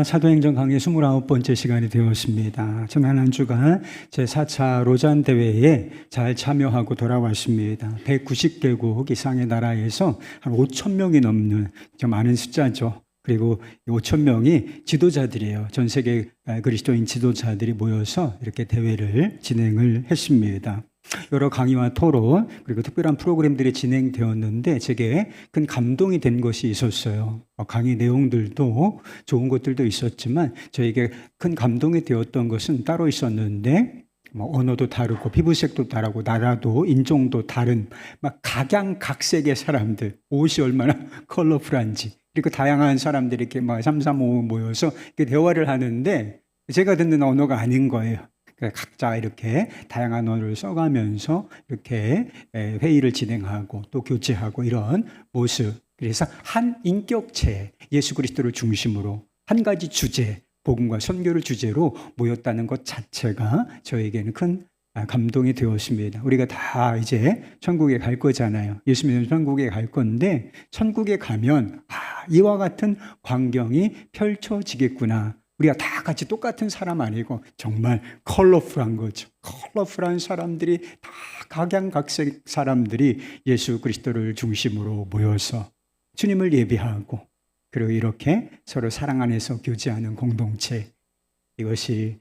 사도행전 강의 29번째 시간이 되었습니다. 지난 한 주간 제4차 로잔 대회에 잘 참여하고 돌아왔습니다. 190개국 이상의 나라에서 한 5천 명이 넘는 많은 숫자죠. 그리고 5천 명이 지도자들이에요. 전 세계 그리스도인 지도자들이 모여서 이렇게 대회를 진행을 했습니다. 여러 강의와 토론 그리고 특별한 프로그램들이 진행되었는데 제게 큰 감동이 된 것이 있었어요. 강의 내용들도 좋은 것들도 있었지만 저에게 큰 감동이 되었던 것은 따로 있었는데 언어도 다르고 피부색도 다르고 나라도 인종도 다른 막 각양각색의 사람들, 옷이 얼마나 컬러풀한지, 그리고 다양한 사람들이 이렇게 막 삼삼오오 모여서 이렇게 대화를 하는데 제가 듣는 언어가 아닌 거예요. 각자 이렇게 다양한 언어를 써가면서 이렇게 회의를 진행하고 또 교제하고 이런 모습. 그래서 한 인격체, 예수 그리스도를 중심으로 한 가지 주제, 복음과 선교를 주제로 모였다는 것 자체가 저에게는 큰 감동이 되었습니다. 우리가 다 이제 천국에 갈 거잖아요. 예수 믿으면 천국에 갈 건데 천국에 가면 이와 같은 광경이 펼쳐지겠구나. 우리가 다 같이 똑같은 사람 아니고 정말 컬러풀한 거죠. 컬러풀한 사람들이 다 각양각색 사람들이 예수 그리스도를 중심으로 모여서 주님을 예배하고 그리고 이렇게 서로 사랑 안에서 교제하는 공동체, 이것이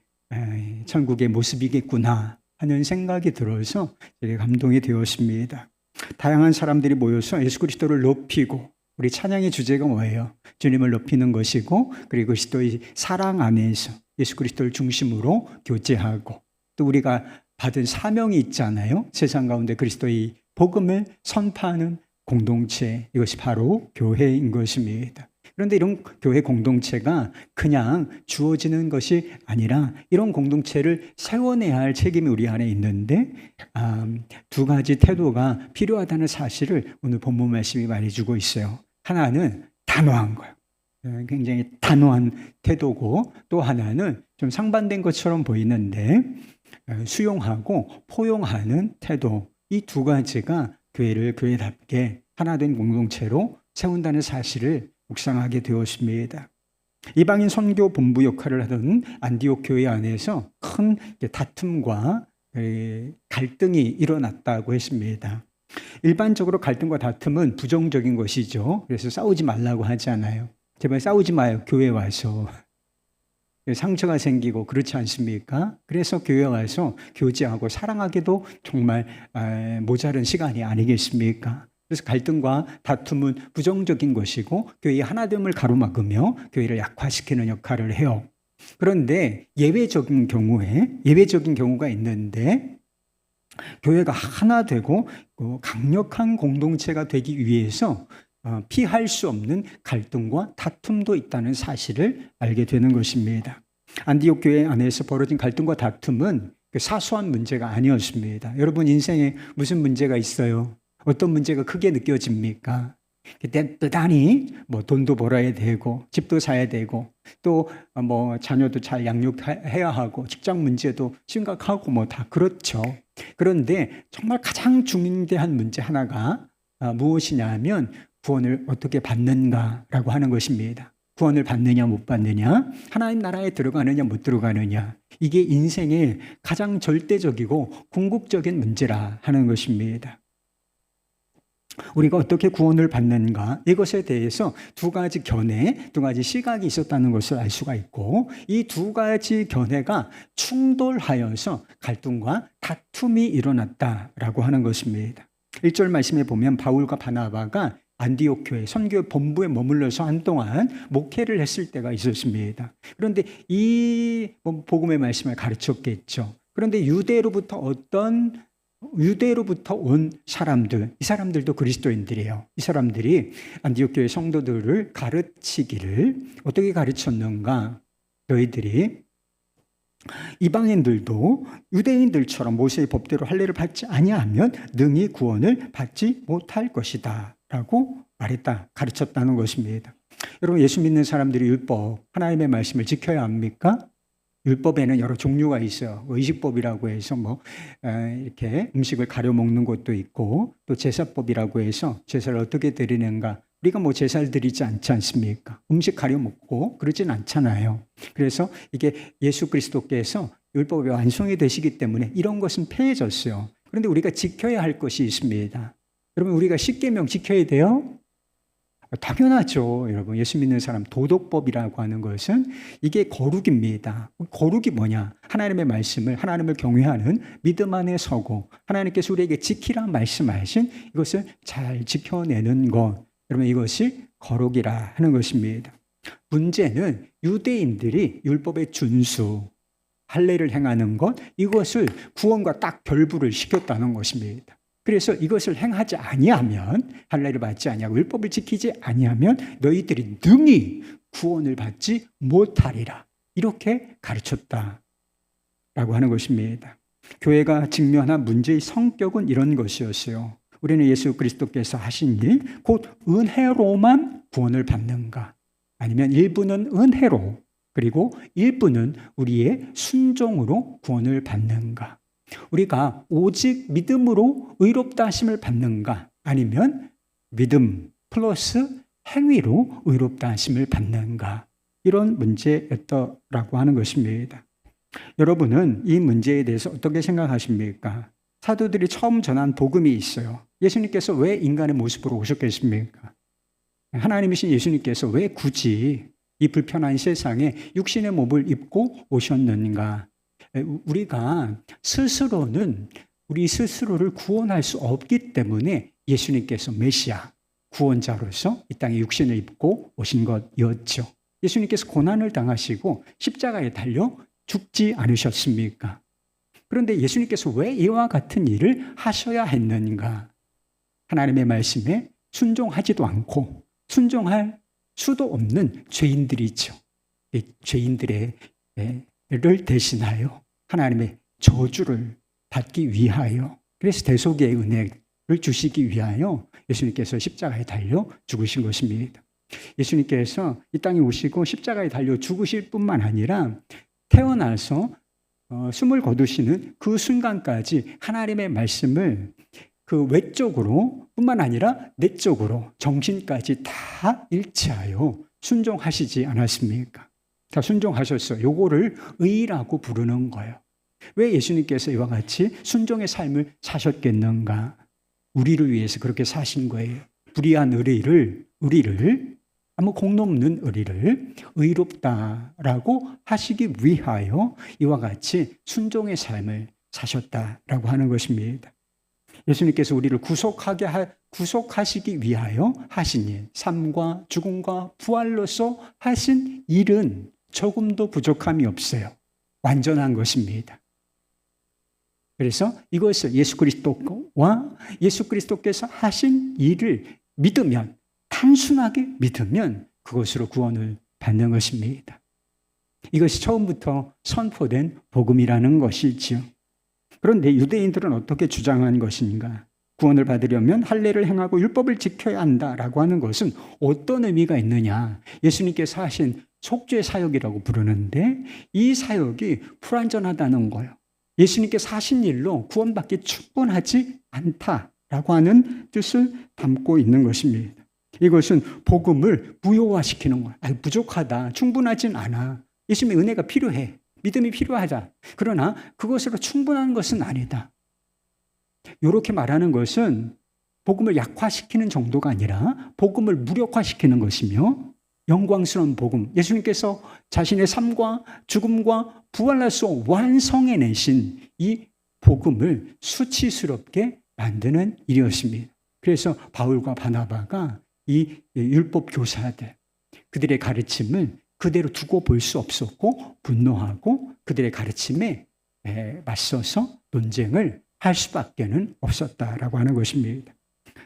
천국의 모습이겠구나 하는 생각이 들어서 되게 감동이 되었습니다. 다양한 사람들이 모여서 예수 그리스도를 높이고, 우리 찬양의 주제가 뭐예요? 주님을 높이는 것이고, 그리고 그리스도의 사랑 안에서 예수 그리스도를 중심으로 교제하고, 또 우리가 받은 사명이 있잖아요. 세상 가운데 그리스도의 복음을 선포하는 공동체, 이것이 바로 교회인 것입니다. 그런데 이런 교회 공동체가 그냥 주어지는 것이 아니라 이런 공동체를 세워내야 할 책임이 우리 안에 있는데 두 가지 태도가 필요하다는 사실을 오늘 본문 말씀이 말해주고 있어요. 하나는 단호한 거예요. 굉장히 단호한 태도고, 또 하나는 좀 상반된 것처럼 보이는데 수용하고 포용하는 태도. 이 두 가지가 교회를 교회답게 하나된 공동체로 세운다는 사실을 묵상하게 되었습니다. 이방인 선교 본부 역할을 하던 안디옥 교회 안에서 큰 다툼과 갈등이 일어났다고 했습니다. 일반적으로 갈등과 다툼은 부정적인 것이죠. 그래서 싸우지 말라고 하지 않아요. 제발 싸우지 마요. 교회 와서. 상처가 생기고 그렇지 않습니까? 그래서 교회 와서 교제하고 사랑하기도 정말 모자른 시간이 아니겠습니까? 그래서 갈등과 다툼은 부정적인 것이고 교회의 하나됨을 가로막으며 교회를 약화시키는 역할을 해요. 그런데 예외적인 경우가 있는데, 교회가 하나 되고 강력한 공동체가 되기 위해서 피할 수 없는 갈등과 다툼도 있다는 사실을 알게 되는 것입니다. 안디옥 교회 안에서 벌어진 갈등과 다툼은 사소한 문제가 아니었습니다. 여러분 인생에 무슨 문제가 있어요? 어떤 문제가 크게 느껴집니까? 대단히 돈도 벌어야 되고 집도 사야 되고 또 자녀도 잘 양육해야 하고 직장 문제도 심각하고 다 그렇죠. 그런데 정말 가장 중대한 문제 하나가 무엇이냐면 구원을 어떻게 받는가라고 하는 것입니다. 구원을 받느냐 못 받느냐, 하나님 나라에 들어가느냐 못 들어가느냐, 이게 인생의 가장 절대적이고 궁극적인 문제라 하는 것입니다. 우리가 어떻게 구원을 받는가, 이것에 대해서 두 가지 견해, 두 가지 시각이 있었다는 것을 알 수가 있고, 이 두 가지 견해가 충돌하여서 갈등과 다툼이 일어났다라고 하는 것입니다. 1절 말씀에 보면 바울과 바나바가 안디옥 교회 선교 본부에 머물러서 한동안 목회를 했을 때가 있었습니다. 그런데 이 복음의 말씀을 가르쳤겠죠. 그런데 유대로부터 온 사람들, 이 사람들도 그리스도인들이에요. 이 사람들이 안디옥 교회 성도들을 가르치기를 어떻게 가르쳤는가? 너희들이 이방인들도 유대인들처럼 모세의 법대로 할례를 받지 아니하면 능히 구원을 받지 못할 것이다 라고 가르쳤다는 것입니다. 여러분, 예수 믿는 사람들이 율법, 하나님의 말씀을 지켜야 합니까? 율법에는 여러 종류가 있어요. 의식법이라고 해서 이렇게 음식을 가려 먹는 것도 있고, 또 제사법이라고 해서 제사를 어떻게 드리는가, 우리가 뭐 제사를 드리지 않지 않습니까? 음식 가려 먹고 그러진 않잖아요. 그래서 이게 예수 그리스도께서 율법이 완성이 되시기 때문에 이런 것은 폐해졌어요. 그런데 우리가 지켜야 할 것이 있습니다. 여러분, 우리가 십계명 지켜야 돼요? 당연하죠. 여러분, 예수 믿는 사람 도덕법이라고 하는 것은 이게 거룩입니다. 거룩이 뭐냐? 하나님의 말씀을, 하나님을 경외하는 믿음 안에 서고 하나님께서 우리에게 지키라 말씀하신 이것을 잘 지켜내는 것, 여러분, 이것이 거룩이라 하는 것입니다. 문제는 유대인들이 율법의 준수, 할례를 행하는 것, 이것을 구원과 딱 결부를 시켰다는 것입니다. 그래서 이것을 행하지 아니하면, 할례를 받지 아니하고 율법을 지키지 아니하면 너희들이 능히 구원을 받지 못하리라, 이렇게 가르쳤다라고 하는 것입니다. 교회가 직면한 문제의 성격은 이런 것이었어요. 우리는 예수 그리스도께서 하신 일, 곧 은혜로만 구원을 받는가, 아니면 일부는 은혜로, 그리고 일부는 우리의 순종으로 구원을 받는가, 우리가 오직 믿음으로 의롭다 하심을 받는가, 아니면 믿음 플러스 행위로 의롭다 하심을 받는가, 이런 문제였다라고 하는 것입니다. 여러분은 이 문제에 대해서 어떻게 생각하십니까? 사도들이 처음 전한 복음이 있어요. 예수님께서 왜 인간의 모습으로 오셨겠습니까? 하나님이신 예수님께서 왜 굳이 이 불편한 세상에 육신의 몸을 입고 오셨는가? 우리가 스스로는 우리 스스로를 구원할 수 없기 때문에 예수님께서 메시아, 구원자로서 이 땅에 육신을 입고 오신 것이었죠. 예수님께서 고난을 당하시고 십자가에 달려 죽지 않으셨습니까? 그런데 예수님께서 왜 이와 같은 일을 하셔야 했는가? 하나님의 말씀에 순종하지도 않고 순종할 수도 없는 죄인들이죠. 이 죄인들을 대신하여 하나님의 저주를 받기 위하여, 그래서 대속의 은혜를 주시기 위하여 예수님께서 십자가에 달려 죽으신 것입니다. 예수님께서 이 땅에 오시고 십자가에 달려 죽으실 뿐만 아니라 태어나서 숨을 거두시는 그 순간까지 하나님의 말씀을 그 외적으로 뿐만 아니라 내적으로 정신까지 다 일치하여 순종하시지 않았습니까? 다 순종하셨어요. 요거를 의라고 부르는 거예요. 왜 예수님께서 이와 같이 순종의 삶을 사셨겠는가? 우리를 위해서 그렇게 사신 거예요. 불의한 우리를 아무 공로 없는 의리를 의롭다라고 하시기 위하여 이와 같이 순종의 삶을 사셨다라고 하는 것입니다. 예수님께서 우리를 구속하시기 위하여 하신 일, 삶과 죽음과 부활로서 하신 일은 조금도 부족함이 없어요. 완전한 것입니다. 그래서 이것을 예수 그리스도와 예수 그리스도께서 하신 일을 믿으면, 단순하게 믿으면 그것으로 구원을 받는 것입니다. 이것이 처음부터 선포된 복음이라는 것이지요. 그런데 유대인들은 어떻게 주장한 것인가? 구원을 받으려면 할례를 행하고 율법을 지켜야 한다라고 하는 것은 어떤 의미가 있느냐? 예수님께서 하신 속죄 사역이라고 부르는데 이 사역이 불완전하다는 거예요. 예수님께서 하신 일로 구원받기 충분하지 않다라고 하는 뜻을 담고 있는 것입니다. 이것은 복음을 무효화시키는 거예요. 부족하다, 충분하진 않아. 예수님의 은혜가 필요해. 믿음이 필요하다. 그러나 그것으로 충분한 것은 아니다. 이렇게 말하는 것은 복음을 약화시키는 정도가 아니라 복음을 무력화시키는 것이며, 영광스러운 복음, 예수님께서 자신의 삶과 죽음과 부활로서 완성해내신 이 복음을 수치스럽게 만드는 일이었습니다. 그래서 바울과 바나바가 이 율법 교사들, 그들의 가르침을 그대로 두고 볼 수 없었고 분노하고 그들의 가르침에 맞서서 논쟁을 할 수밖에는 없었다라고 하는 것입니다.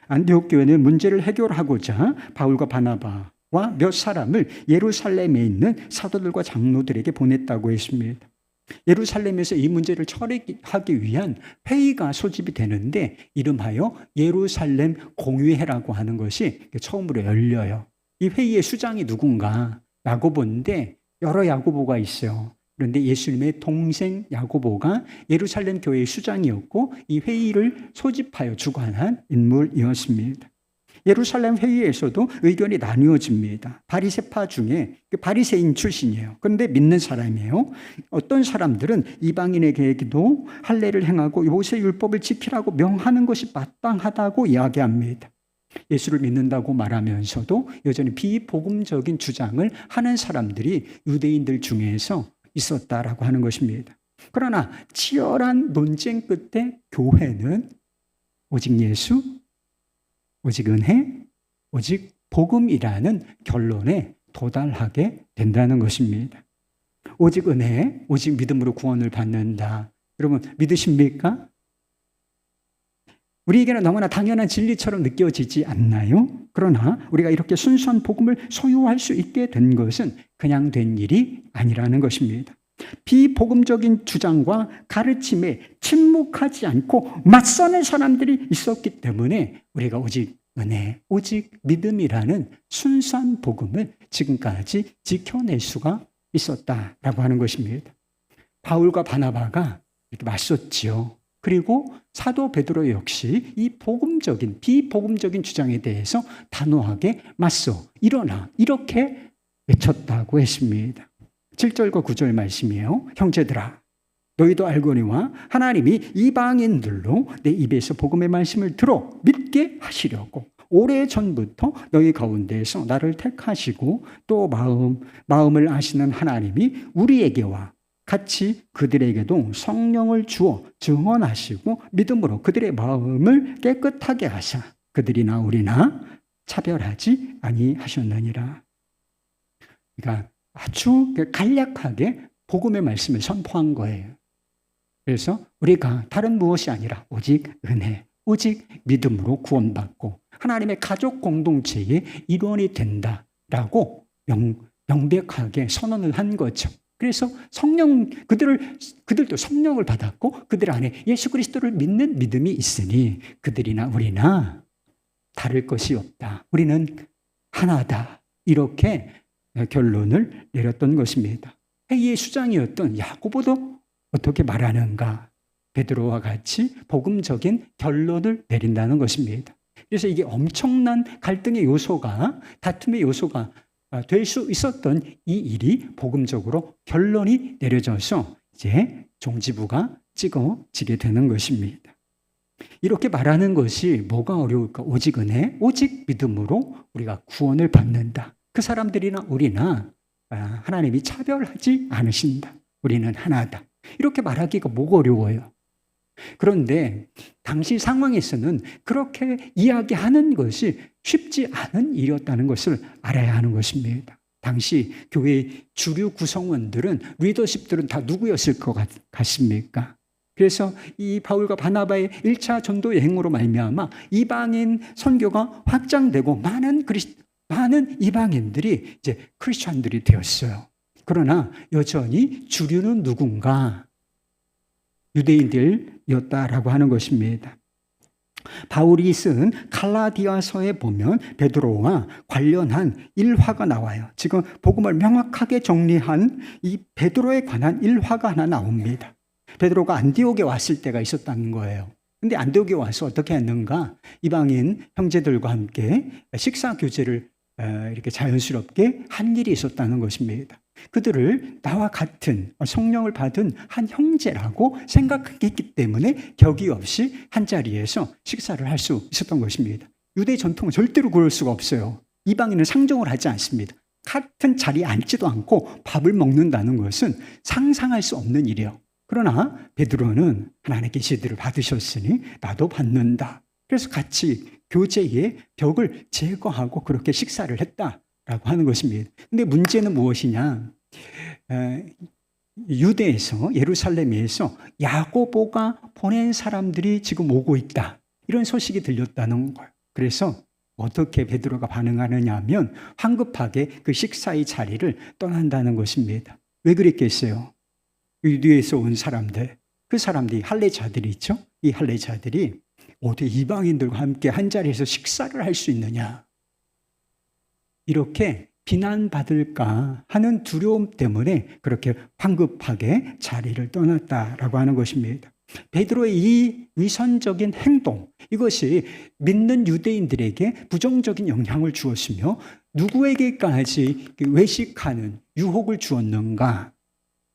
안디옥 교회는 문제를 해결하고자 바울과 바나바와 몇 사람을 예루살렘에 있는 사도들과 장로들에게 보냈다고 했습니다. 예루살렘에서 이 문제를 처리하기 위한 회의가 소집이 되는데 이름하여 예루살렘 공의회라고 하는 것이 처음으로 열려요. 이 회의의 수장이 누군가? 야고보인데 여러 야고보가 있어요. 그런데 예수님의 동생 야고보가 예루살렘 교회의 수장이었고 이 회의를 소집하여 주관한 인물이었습니다. 예루살렘 회의에서도 의견이 나뉘어집니다. 바리새파 중에 바리새인 출신이에요. 그런데 믿는 사람이에요. 어떤 사람들은 이방인에게도 할례를 행하고 모세 율법을 지키라고 명하는 것이 마땅하다고 이야기합니다. 예수를 믿는다고 말하면서도 여전히 비복음적인 주장을 하는 사람들이 유대인들 중에서 있었다라고 하는 것입니다. 그러나 치열한 논쟁 끝에 교회는 오직 예수, 오직 은혜, 오직 복음이라는 결론에 도달하게 된다는 것입니다. 오직 은혜, 오직 믿음으로 구원을 받는다. 여러분 믿으십니까? 우리에게는 너무나 당연한 진리처럼 느껴지지 않나요? 그러나 우리가 이렇게 순수한 복음을 소유할 수 있게 된 것은 그냥 된 일이 아니라는 것입니다. 비복음적인 주장과 가르침에 침묵하지 않고 맞서는 사람들이 있었기 때문에 우리가 오직 은혜, 오직 믿음이라는 순수한 복음을 지금까지 지켜낼 수가 있었다라고 하는 것입니다. 바울과 바나바가 이렇게 맞섰지요. 그리고 사도 베드로 역시 이 복음적인, 비복음적인 주장에 대해서 단호하게 맞서 일어나 이렇게 외쳤다고 했습니다. 7절과 9절 말씀이에요. 형제들아, 너희도 알거니와 하나님이 이방인들로 내 입에서 복음의 말씀을 들어 믿게 하시려고 오래전부터 너희 가운데에서 나를 택하시고 또 마음을 아시는 하나님이 우리에게와 같이 그들에게도 성령을 주어 증언하시고 믿음으로 그들의 마음을 깨끗하게 하사 그들이나 우리나 차별하지 아니하셨느니라. 그러니까 아주 간략하게 복음의 말씀을 선포한 거예요. 그래서 우리가 다른 무엇이 아니라 오직 은혜, 오직 믿음으로 구원받고 하나님의 가족 공동체의 일원이 된다라고 명백하게 선언을 한 거죠. 그래서 그들도 성령을 받았고 그들 안에 예수 그리스도를 믿는 믿음이 있으니 그들이나 우리나 다를 것이 없다. 우리는 하나다. 이렇게 결론을 내렸던 것입니다. 회의의 수장이었던 야고보도 어떻게 말하는가? 베드로와 같이 복음적인 결론을 내린다는 것입니다. 그래서 이게 엄청난 갈등의 요소가, 다툼의 요소가 될 수 있었던 이 일이 복음적으로 결론이 내려져서 이제 종지부가 찍어지게 되는 것입니다. 이렇게 말하는 것이 뭐가 어려울까? 오직 은혜, 오직 믿음으로 우리가 구원을 받는다. 그 사람들이나 우리나 하나님이 차별하지 않으신다. 우리는 하나다. 이렇게 말하기가 뭐가 어려워요. 그런데 당시 상황에서는 그렇게 이야기하는 것이 쉽지 않은 일이었다는 것을 알아야 하는 것입니다. 당시 교회의 주류 구성원들은, 리더십들은 다 누구였을 것 같습니까? 그래서 이 바울과 바나바의 1차 전도 여행으로 말미암아 이방인 선교가 확장되고 많은 이방인들이 이제 크리스천들이 되었어요. 그러나 여전히 주류는 누군가? 유대인들이었다라고 하는 것입니다. 바울이 쓴 갈라디아서에 보면 베드로와 관련한 일화가 나와요. 지금 복음을 명확하게 정리한 이 베드로에 관한 일화가 하나 나옵니다. 베드로가 안디옥에 왔을 때가 있었다는 거예요. 근데 안디옥에 와서 어떻게 했는가? 이방인 형제들과 함께 식사 교제를 이렇게 자연스럽게 한 일이 있었다는 것입니다. 그들을 나와 같은 성령을 받은 한 형제라고 생각했기 때문에 격이 없이 한 자리에서 식사를 할 수 있었던 것입니다. 유대 전통은 절대로 그럴 수가 없어요. 이방인은 상종을 하지 않습니다. 같은 자리에 앉지도 않고 밥을 먹는다는 것은 상상할 수 없는 일이에요. 그러나 베드로는 하나님의 계시들을 받으셨으니 나도 받는다. 그래서 같이 교제의 벽을 제거하고 그렇게 식사를 했다라고 하는 것입니다. 근데 문제는 무엇이냐? 유대에서, 예루살렘에서 야고보가 보낸 사람들이 지금 오고 있다. 이런 소식이 들렸다는 거예요. 그래서 어떻게 베드로가 반응하느냐 하면 황급하게 그 식사의 자리를 떠난다는 것입니다. 왜 그랬겠어요? 유대에서 온 사람들, 그 사람들이 할례자들이 있죠? 이 할례자들이 어떻게 이방인들과 함께 한 자리에서 식사를 할 수 있느냐? 이렇게 비난받을까 하는 두려움 때문에 그렇게 황급하게 자리를 떠났다라고 하는 것입니다. 베드로의 이 위선적인 행동, 이것이 믿는 유대인들에게 부정적인 영향을 주었으며 누구에게까지 외식하는 유혹을 주었는가?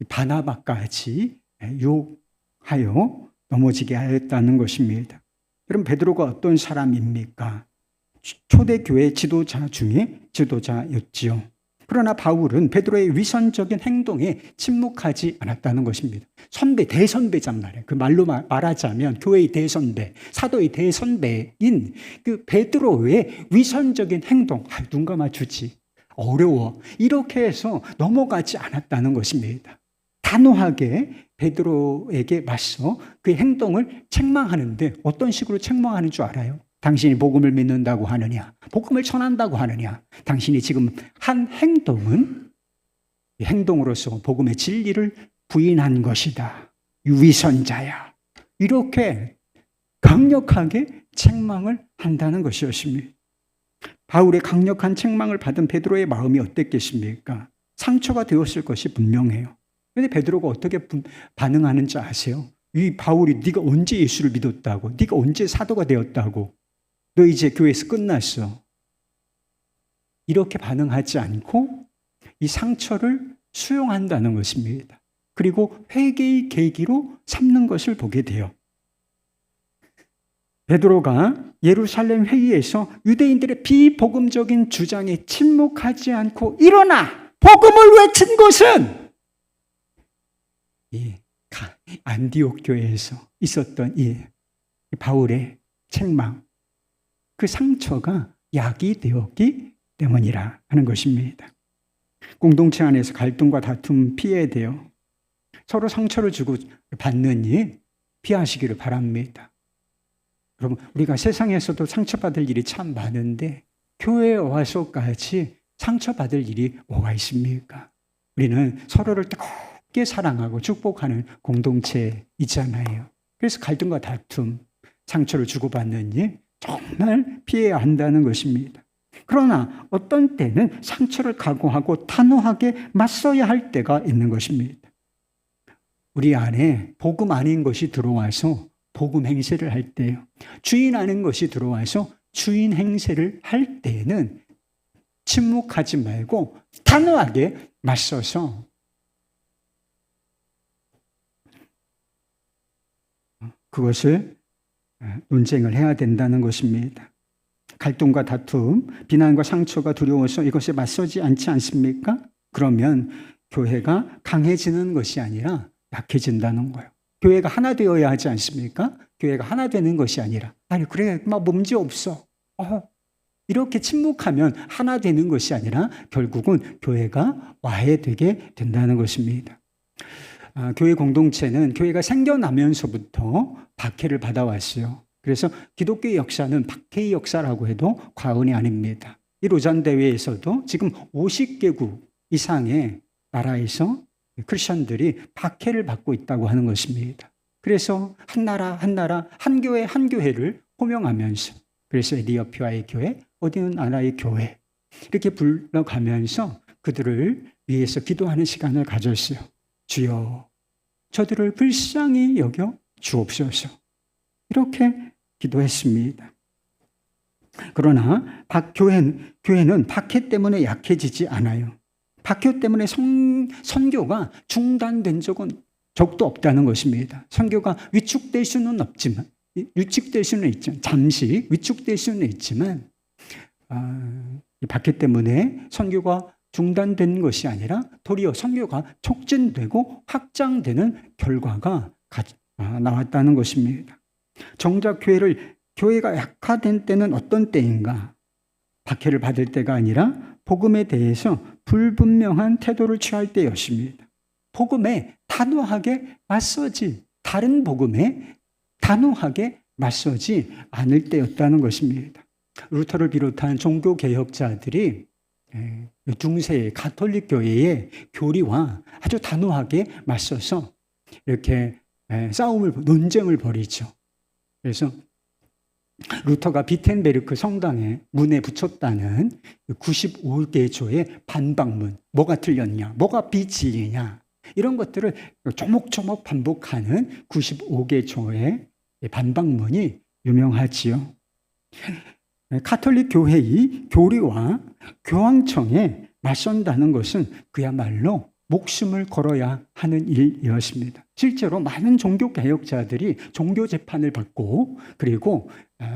바나바까지 유혹하여 넘어지게 하였다는 것입니다. 그럼 베드로가 어떤 사람입니까? 초대교회 지도자 중에 지도자였지요. 그러나 바울은 베드로의 위선적인 행동에 침묵하지 않았다는 것입니다. 대선배란 말이에요. 그 말로 말하자면 교회의 대선배, 사도의 대선배인 그 베드로의 위선적인 행동, 눈 감아주지, 어려워, 이렇게 해서 넘어가지 않았다는 것입니다. 단호하게 베드로에게 맞서 그 행동을 책망하는데 어떤 식으로 책망하는 줄 알아요? 당신이 복음을 믿는다고 하느냐? 복음을 전한다고 하느냐? 당신이 지금 한 행동은 행동으로서 복음의 진리를 부인한 것이다. 위선자야. 이렇게 강력하게 책망을 한다는 것이었습니다. 바울의 강력한 책망을 받은 베드로의 마음이 어땠겠습니까? 상처가 되었을 것이 분명해요. 그런데 베드로가 어떻게 반응하는지 아세요? 이 바울이 네가 언제 예수를 믿었다고? 네가 언제 사도가 되었다고? 너 이제 교회에서 끝났어. 이렇게 반응하지 않고 이 상처를 수용한다는 것입니다. 그리고 회개의 계기로 삼는 것을 보게 돼요. 베드로가 예루살렘 회의에서 유대인들의 비복음적인 주장에 침묵하지 않고 일어나 복음을 외친 것은 이 안디옥 교회에서 있었던 이 바울의 책망, 그 상처가 약이 되었기 때문이라 하는 것입니다. 공동체 안에서 갈등과 다툼 피해야 돼요. 서로 상처를 주고 받는 일 피하시기를 바랍니다. 여러분, 우리가 세상에서도 상처받을 일이 참 많은데 교회에 와서까지 상처받을 일이 뭐가 있습니까? 우리는 서로를 뜨겁게 사랑하고 축복하는 공동체이잖아요. 그래서 갈등과 다툼, 상처를 주고받는 일 정말 피해야 한다는 것입니다. 그러나 어떤 때는 상처를 각오하고 단호하게 맞서야 할 때가 있는 것입니다. 우리 안에 복음 아닌 것이 들어와서 복음 행세를 할 때요. 주인 아닌 것이 들어와서 주인 행세를 할 때는 침묵하지 말고 단호하게 맞서서 그것을 논쟁을 해야 된다는 것입니다. 갈등과 다툼, 비난과 상처가 두려워서 이것에 맞서지 않지 않습니까? 그러면 교회가 강해지는 것이 아니라 약해진다는 거예요. 교회가 하나 되어야 하지 않습니까? 교회가 하나 되는 것이 아니라 그래 문제 없어. 이렇게 침묵하면 하나 되는 것이 아니라 결국은 교회가 와해되게 된다는 것입니다. 교회 공동체는 교회가 생겨나면서부터 박해를 받아왔어요. 그래서 기독교의 역사는 박해의 역사라고 해도 과언이 아닙니다. 이 로잔 대회에서도 지금 50개국 이상의 나라에서 크리스천들이 박해를 받고 있다고 하는 것입니다. 그래서 한 나라 한 교회 한 교회를 호명하면서 그래서 에디오피아의 교회, 어느 나라의 교회 이렇게 불러가면서 그들을 위해서 기도하는 시간을 가졌어요. 주여 저들을 불쌍히 여겨 주옵소서. 이렇게 기도했습니다. 그러나 교회는 박해 때문에 약해지지 않아요. 박해 때문에 선교가 중단된 적도 없다는 것입니다. 선교가 위축될 수는 없지만, 잠시 위축될 수는 있지만, 박해 때문에 선교가 중단된 것이 아니라 도리어 선교가 촉진되고 확장되는 결과가 나왔다는 것입니다. 정작 교회가 약화된 때는 어떤 때인가? 박해를 받을 때가 아니라 복음에 대해서 불분명한 태도를 취할 때였습니다. 복음에 단호하게 맞서지, 다른 복음에 단호하게 맞서지 않을 때였다는 것입니다. 루터를 비롯한 종교개혁자들이 중세의 가톨릭 교회의 교리와 아주 단호하게 맞서서 이렇게 논쟁을 벌이죠. 그래서 루터가 비텐베르크 성당에 문에 붙였다는 95개 조의 반박문, 뭐가 틀렸냐, 뭐가 비진리냐, 이런 것들을 조목조목 반복하는 95개 조의 반박문이 유명하지요. 가톨릭 교회의 교리와 교황청에 맞선다는 것은 그야말로 목숨을 걸어야 하는 일이었습니다. 실제로 많은 종교개혁자들이 종교재판을 받고 그리고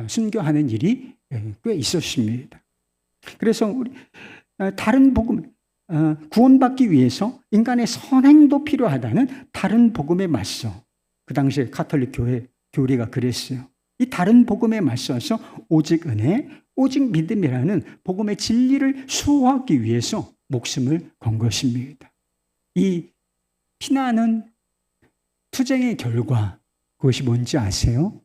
순교하는 일이 꽤 있었습니다. 그래서 우리 다른 복음, 구원받기 위해서 인간의 선행도 필요하다는 다른 복음에 맞서, 그 당시에 가톨릭 교회 교리가 그랬어요. 이 다른 복음에 맞서서 오직 은혜, 오직 믿음이라는 복음의 진리를 수호하기 위해서 목숨을 건 것입니다. 이 피나는 투쟁의 결과, 그것이 뭔지 아세요?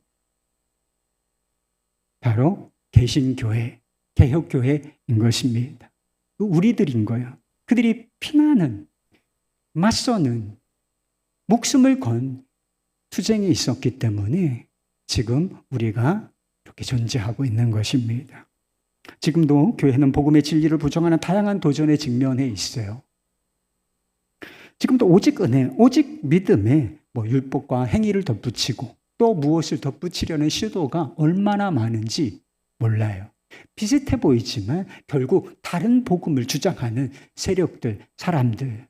바로 개신교회, 개혁교회인 것입니다. 우리들인 거예요. 그들이 피나는, 맞서는, 목숨을 건 투쟁이 있었기 때문에 지금 우리가 이렇게 존재하고 있는 것입니다. 지금도 교회는 복음의 진리를 부정하는 다양한 도전에 직면해 있어요. 지금도 오직 은혜, 오직 믿음에 율법과 행위를 덧붙이고 또 무엇을 덧붙이려는 시도가 얼마나 많은지 몰라요. 비슷해 보이지만 결국 다른 복음을 주장하는 세력들, 사람들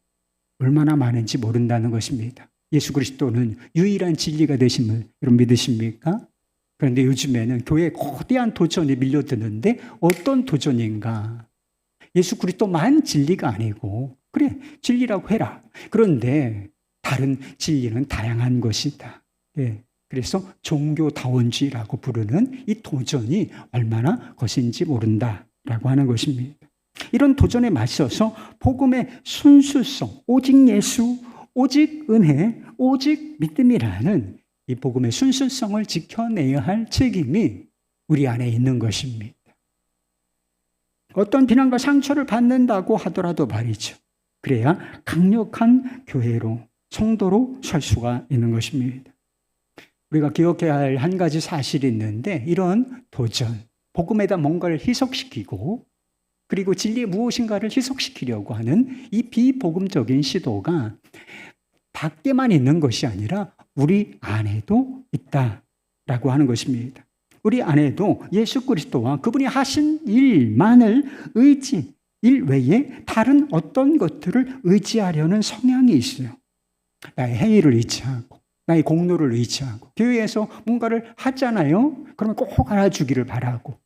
얼마나 많은지 모른다는 것입니다. 예수 그리스도는 유일한 진리가 되심을 여러분 믿으십니까? 그런데 요즘에는 교회에 거대한 도전이 밀려드는데 어떤 도전인가? 예수 그리스도만 진리가 아니고 그래 진리라고 해라. 그런데 다른 진리는 다양한 것이다. 예. 그래서 종교다원주의라고 부르는 이 도전이 얼마나 거센지 모른다라고 하는 것입니다. 이런 도전에 맞서서 복음의 순수성, 오직 예수, 오직 은혜, 오직 믿음이라는 이 복음의 순수성을 지켜내야 할 책임이 우리 안에 있는 것입니다. 어떤 비난과 상처를 받는다고 하더라도 말이죠. 그래야 강력한 교회로, 성도로 설 수가 있는 것입니다. 우리가 기억해야 할 한 가지 사실이 있는데 이런 도전, 복음에다 뭔가를 희석시키고 그리고 진리의 무엇인가를 희석시키려고 하는 이 비복음적인 시도가 밖에만 있는 것이 아니라 우리 안에도 있다라고 하는 것입니다. 우리 안에도 예수 그리스도와 그분이 하신 일만을 일 외에 다른 어떤 것들을 의지하려는 성향이 있어요. 나의 행위를 의지하고 나의 공로를 의지하고 교회에서 뭔가를 하잖아요. 그러면 꼭 알아주기를 바라고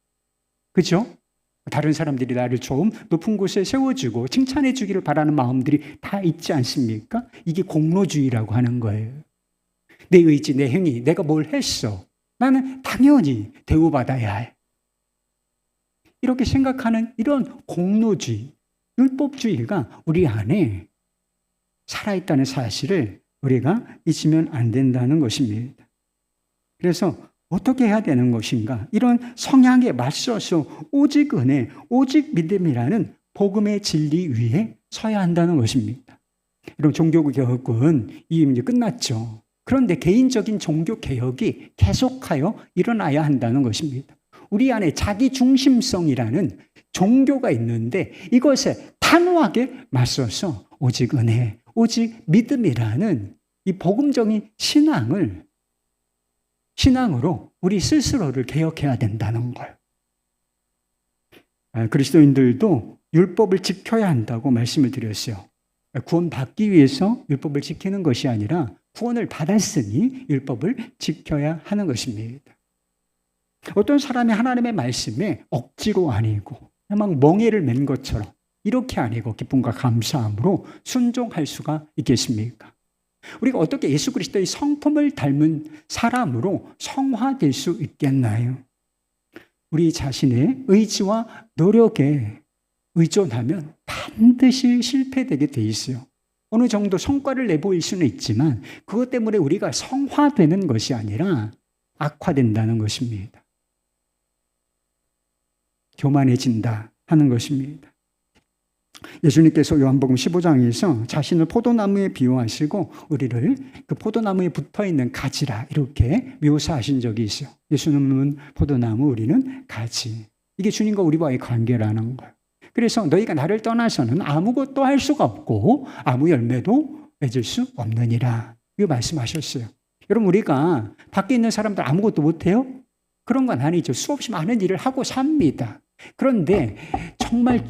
그렇죠? 다른 사람들이 나를 좀 높은 곳에 세워주고 칭찬해 주기를 바라는 마음들이 다 있지 않습니까? 이게 공로주의라고 하는 거예요. 내 의지, 내 행위, 내가 뭘 했어. 나는 당연히 대우받아야 해. 이렇게 생각하는 이런 공로주의, 율법주의가 우리 안에 살아있다는 사실을 우리가 잊으면 안 된다는 것입니다. 그래서 어떻게 해야 되는 것인가? 이런 성향에 맞서서 오직 은혜, 오직 믿음이라는 복음의 진리 위에 서야 한다는 것입니다. 이런 종교개혁은 이제 끝났죠. 그런데 개인적인 종교개혁이 계속하여 일어나야 한다는 것입니다. 우리 안에 자기중심성이라는 종교가 있는데 이것에 단호하게 맞서서 오직 은혜, 오직 믿음이라는 이 복음적인 신앙으로 우리 스스로를 개혁해야 된다는 거예요. 그리스도인들도 율법을 지켜야 한다고 말씀을 드렸어요. 구원받기 위해서 율법을 지키는 것이 아니라 구원을 받았으니 율법을 지켜야 하는 것입니다. 어떤 사람이 하나님의 말씀에 억지로 아니고 막 멍에를 맨 것처럼 이렇게 아니고 기쁨과 감사함으로 순종할 수가 있겠습니까? 우리가 어떻게 예수 그리스도의 성품을 닮은 사람으로 성화될 수 있겠나요? 우리 자신의 의지와 노력에 의존하면 반드시 실패되게 돼 있어요. 어느 정도 성과를 내보일 수는 있지만 그것 때문에 우리가 성화되는 것이 아니라 악화된다는 것입니다. 교만해진다 하는 것입니다. 예수님께서 요한복음 15장에서 자신을 포도나무에 비유하시고 우리를 그 포도나무에 붙어있는 가지라 이렇게 묘사하신 적이 있어요. 예수님은 포도나무, 우리는 가지. 이게 주님과 우리와의 관계라는 거예요. 그래서 너희가 나를 떠나서는 아무것도 할 수가 없고 아무 열매도 맺을 수 없느니라. 이거 말씀하셨어요. 여러분, 우리가 밖에 있는 사람들 아무것도 못해요? 그런 건 아니죠. 수없이 많은 일을 하고 삽니다. 그런데 정말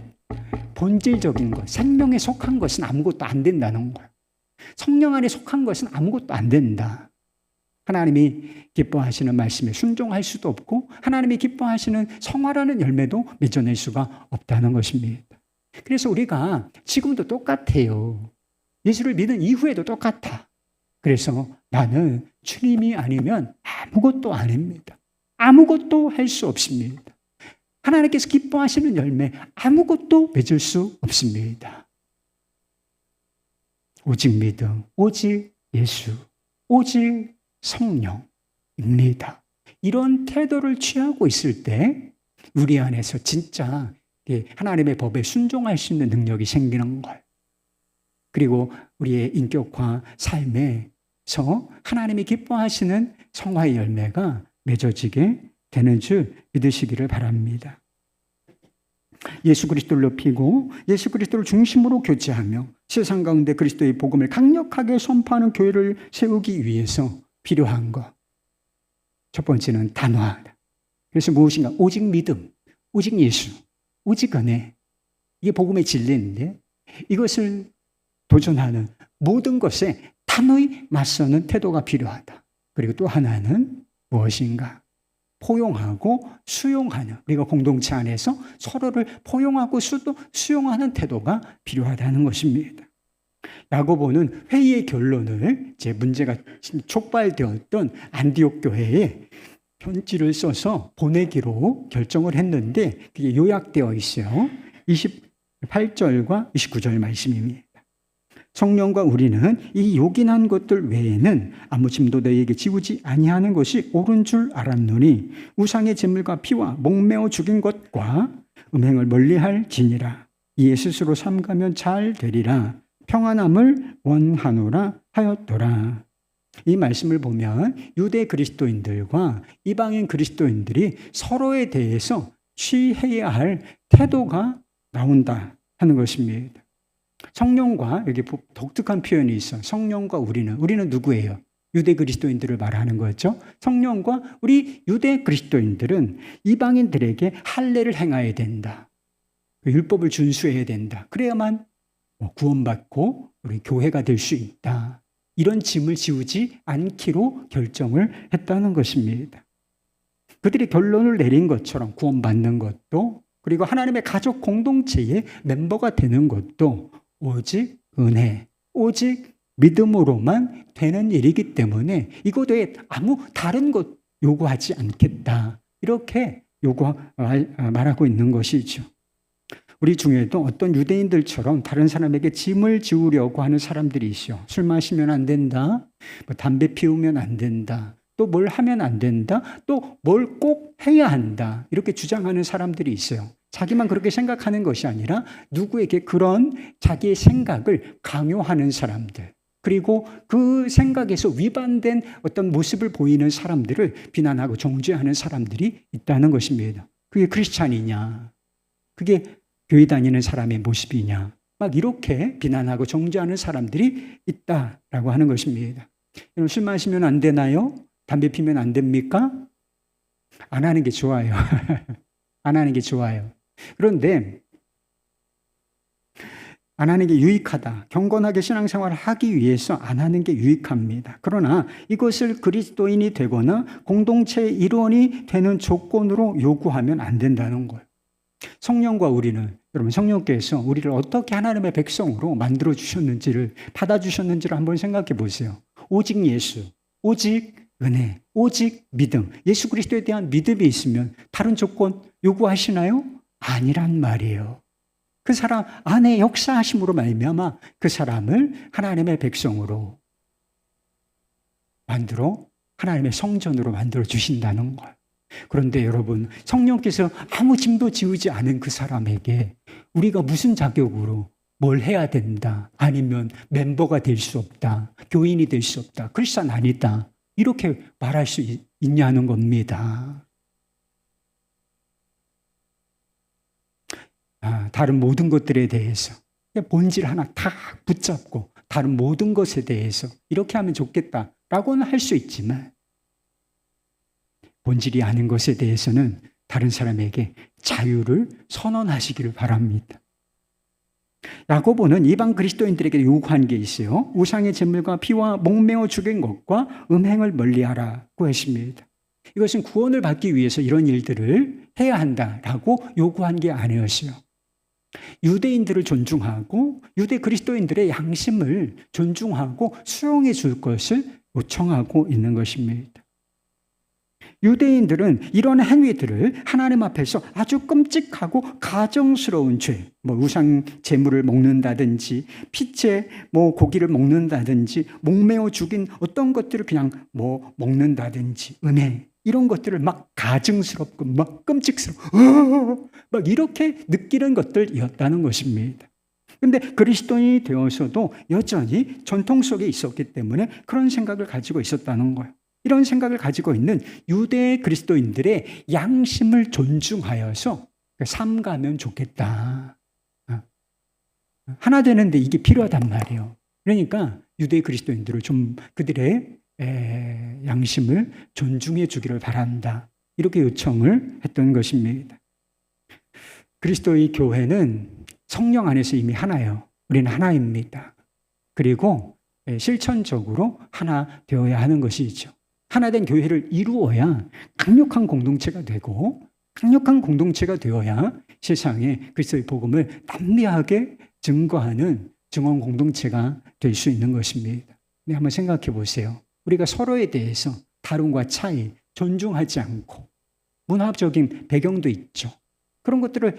본질적인 것, 생명에 속한 것은 아무것도 안 된다는 거예요. 성령 안에 속한 것은 아무것도 안 된다. 하나님이 기뻐하시는 말씀에 순종할 수도 없고 하나님이 기뻐하시는 성화라는 열매도 맺어낼 수가 없다는 것입니다. 그래서 우리가 지금도 똑같아요. 예수를 믿은 이후에도 똑같아. 그래서 나는 주님이 아니면 아무것도 아닙니다. 아무것도 할 수 없습니다. 하나님께서 기뻐하시는 열매 아무것도 맺을 수 없습니다. 오직 믿음, 오직 예수, 오직 성령입니다. 이런 태도를 취하고 있을 때 우리 안에서 진짜 하나님의 법에 순종할 수 있는 능력이 생기는 거예요. 그리고 우리의 인격화 삶에서 하나님이 기뻐하시는 성화의 열매가 맺어지게 되는 줄 믿으시기를 바랍니다. 예수 그리스도를 높이고 예수 그리스도를 중심으로 교제하며 세상 가운데 그리스도의 복음을 강력하게 선포하는 교회를 세우기 위해서 필요한 것. 첫 번째는 단호하다. 그래서 무엇인가? 오직 믿음, 오직 예수, 오직 은혜. 이게 복음의 진리인데 이것을 도전하는 모든 것에 단호히 맞서는 태도가 필요하다. 그리고 또 하나는 무엇인가? 포용하고 수용하는, 우리가 공동체 안에서 서로를 포용하고 수용하는 태도가 필요하다는 것입니다. 야고보는 회의의 결론을 제 문제가 촉발되었던 안디옥 교회에 편지를 써서 보내기로 결정을 했는데 그게 요약되어 있어요. 28절과 29절 말씀입니다. 성령과 우리는 이 요긴한 것들 외에는 아무 짐도 너희에게 지우지 아니하는 것이 옳은 줄 알았노니 우상의 제물과 피와 목매어 죽인 것과 음행을 멀리할지니라. 이에 스스로 삼가면 잘 되리라. 평안함을 원하노라 하였더라. 이 말씀을 보면 유대 그리스도인들과 이방인 그리스도인들이 서로에 대해서 취해야 할 태도가 나온다 하는 것입니다. 성령과, 여기 독특한 표현이 있어. 성령과 우리는 누구예요? 유대 그리스도인들을 말하는 거죠. 성령과 우리 유대 그리스도인들은 이방인들에게 할례를 행해야 된다. 율법을 준수해야 된다. 그래야만 구원받고 우리 교회가 될 수 있다. 이런 짐을 지우지 않기로 결정을 했다는 것입니다. 그들이 결론을 내린 것처럼 구원받는 것도, 그리고 하나님의 가족 공동체의 멤버가 되는 것도 오직 은혜, 오직 믿음으로만 되는 일이기 때문에 이것 외에 아무 다른 것 요구하지 않겠다. 이렇게 말하고 있는 것이죠. 우리 중에도 어떤 유대인들처럼 다른 사람에게 짐을 지우려고 하는 사람들이 있어. 술 마시면 안 된다. 담배 피우면 안 된다. 또 뭘 하면 안 된다. 또 뭘 꼭 해야 한다. 이렇게 주장하는 사람들이 있어요. 자기만 그렇게 생각하는 것이 아니라 누구에게 그런 자기의 생각을 강요하는 사람들, 그리고 그 생각에서 위반된 어떤 모습을 보이는 사람들을 비난하고 정죄하는 사람들이 있다는 것입니다. 그게 크리스찬이냐? 그게 교회 다니는 사람의 모습이냐? 막 이렇게 비난하고 정죄하는 사람들이 있다라고 하는 것입니다. 여러분, 술 마시면 안 되나요? 담배 피면 안 됩니까? 안 하는 게 좋아요. 안 하는 게 좋아요. 그런데 안 하는 게 유익하다. 경건하게 신앙생활을 하기 위해서 안 하는 게 유익합니다. 그러나 이것을 그리스도인이 되거나 공동체의 일원이 되는 조건으로 요구하면 안 된다는 거예요. 성령과 우리는, 여러분, 성령께서 우리를 어떻게 하나님의 백성으로 만들어 주셨는지를, 받아 주셨는지를 한번 생각해 보세요. 오직 예수, 오직 은혜, 오직 믿음. 예수 그리스도에 대한 믿음이 있으면 다른 조건 요구하시나요? 아니란 말이에요. 그 사람 안에 역사하심으로 말미암아 그 사람을 하나님의 백성으로 만들어 하나님의 성전으로 만들어 주신다는 거예요. 그런데 여러분, 성령께서 아무 짐도 지우지 않은 그 사람에게 우리가 무슨 자격으로 뭘 해야 된다, 아니면 멤버가 될 수 없다, 교인이 될 수 없다, 크리스찬 아니다, 이렇게 말할 수 있냐는 겁니다. 다른 모든 것들에 대해서 본질 하나 다 붙잡고 다른 모든 것에 대해서 이렇게 하면 좋겠다라고는 할 수 있지만 본질이 아닌 것에 대해서는 다른 사람에게 자유를 선언하시기를 바랍니다. 야고보는 이방 그리스도인들에게 요구한 게 있어요. 우상의 제물과 피와 목매어 죽인 것과 음행을 멀리하라고 했습니다. 이것은 구원을 받기 위해서 이런 일들을 해야 한다라고 요구한 게 아니었어요. 유대인들을 존중하고 유대 그리스도인들의 양심을 존중하고 수용해 줄 것을 요청하고 있는 것입니다. 유대인들은 이런 행위들을 하나님 앞에서 아주 끔찍하고 가정스러운 죄, 우상 제물을 먹는다든지 피째 고기를 먹는다든지 목매어 죽인 어떤 것들을 그냥 먹는다든지 음행 이런 것들을 막 가증스럽고 막 끔찍스럽고 막 이렇게 느끼는 것들이었다는 것입니다. 그런데 그리스도인이 되어서도 여전히 전통 속에 있었기 때문에 그런 생각을 가지고 있었다는 거예요. 이런 생각을 가지고 있는 유대 그리스도인들의 양심을 존중하여서 삼가면 좋겠다. 하나 되는데 이게 필요하단 말이에요. 그러니까 유대 그리스도인들을 좀 그들의 양심을 존중해 주기를 바란다. 이렇게 요청을 했던 것입니다. 그리스도의 교회는 성령 안에서 이미 하나예요. 우리는 하나입니다. 그리고 실천적으로 하나 되어야 하는 것이죠. 하나된 교회를 이루어야 강력한 공동체가 되고 강력한 공동체가 되어야 세상에 그리스도의 복음을 담대하게 증거하는 증언 공동체가 될 수 있는 것입니다. 네, 한번 생각해 보세요. 우리가 서로에 대해서 다름과 차이 존중하지 않고 문화적인 배경도 있죠. 그런 것들을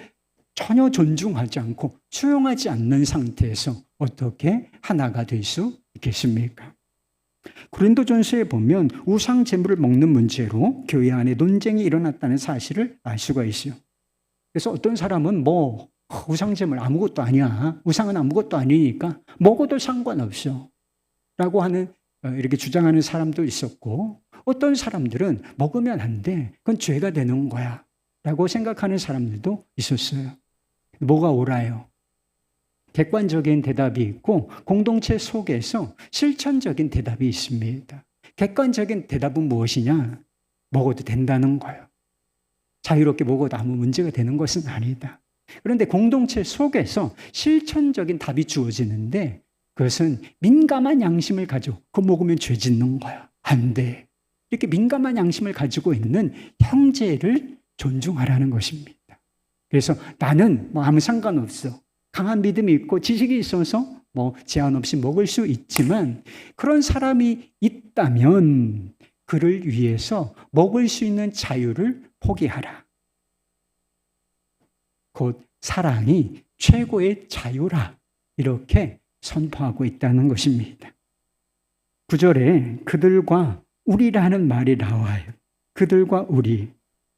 전혀 존중하지 않고 수용하지 않는 상태에서 어떻게 하나가 될 수 있겠습니까? 고린도전서에 보면 우상 제물을 먹는 문제로 교회 안에 논쟁이 일어났다는 사실을 알 수가 있어요. 그래서 어떤 사람은 우상 제물 아무것도 아니야. 우상은 아무것도 아니니까 먹어도 상관없어. 라고 하는 이렇게 주장하는 사람도 있었고 어떤 사람들은 먹으면 안 돼. 그건 죄가 되는 거야. 라고 생각하는 사람들도 있었어요. 뭐가 옳아요? 객관적인 대답이 있고 공동체 속에서 실천적인 대답이 있습니다. 객관적인 대답은 무엇이냐? 먹어도 된다는 거예요. 자유롭게 먹어도 아무 문제가 되는 것은 아니다. 그런데 공동체 속에서 실천적인 답이 주어지는데 그것은 민감한 양심을 가지고 그거 먹으면 죄 짓는 거야. 안 돼. 이렇게 민감한 양심을 가지고 있는 형제를 존중하라는 것입니다. 그래서 나는 아무 상관없어. 강한 믿음이 있고 지식이 있어서 제한 없이 먹을 수 있지만 그런 사람이 있다면 그를 위해서 먹을 수 있는 자유를 포기하라. 곧 사랑이 최고의 자유라. 이렇게 선포하고 있다는 것입니다. 9절에 그들과 우리라는 말이 나와요. 그들과 우리,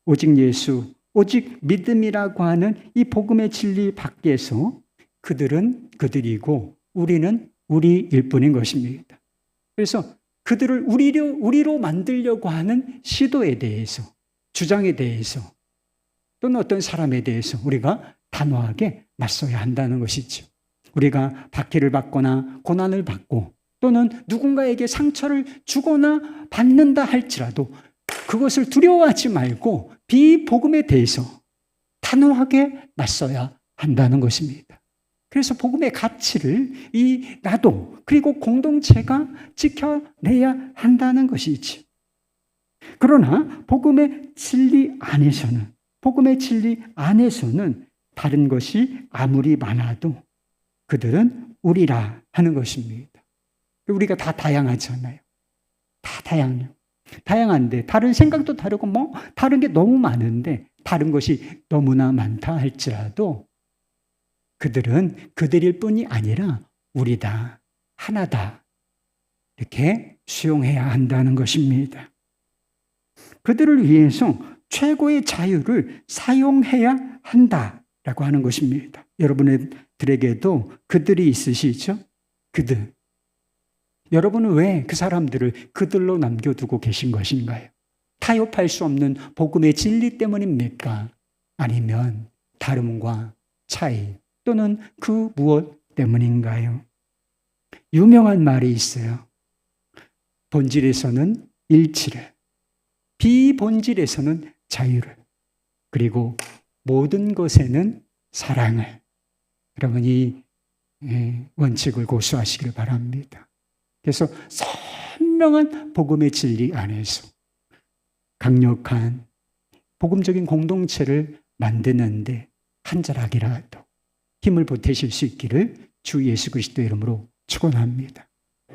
오직 예수, 오직 믿음이라고 하는 이 복음의 진리 밖에서 그들은 그들이고 우리는 우리일 뿐인 것입니다. 그래서 그들을 우리로 만들려고 하는 시도에 대해서, 주장에 대해서 또는 어떤 사람에 대해서 우리가 단호하게 맞서야 한다는 것이죠. 우리가 박해를 받거나 고난을 받고 또는 누군가에게 상처를 주거나 받는다 할지라도 그것을 두려워하지 말고 비복음에 대해서 단호하게 맞서야 한다는 것입니다. 그래서 복음의 가치를 나도 그리고 공동체가 지켜내야 한다는 것이지. 그러나 복음의 진리 안에서는 다른 것이 아무리 많아도 그들은 우리라 하는 것입니다. 우리가 다 다양하잖아요. 다 다양해요. 다양한데 다른 생각도 다르고 다른 게 너무 많은데 다른 것이 너무나 많다 할지라도 그들은 그들일 뿐이 아니라 우리다, 하나다 이렇게 수용해야 한다는 것입니다. 그들을 위해서 최고의 자유를 사용해야 한다라고 하는 것입니다. 여러분들에게도 그들이 있으시죠? 그들. 여러분은 왜 그 사람들을 그들로 남겨두고 계신 것인가요? 타협할 수 없는 복음의 진리 때문입니까? 아니면 다름과 차이 또는 그 무엇 때문인가요? 유명한 말이 있어요. 본질에서는 일치를, 비본질에서는 자유를, 그리고 모든 것에는 사랑을. 여러분 이 원칙을 고수하시길 바랍니다. 그래서 선명한 복음의 진리 안에서 강력한 복음적인 공동체를 만드는데 한 자락이라도 힘을 보태실 수 있기를 주 예수 그리스도의 이름으로 축원합니다.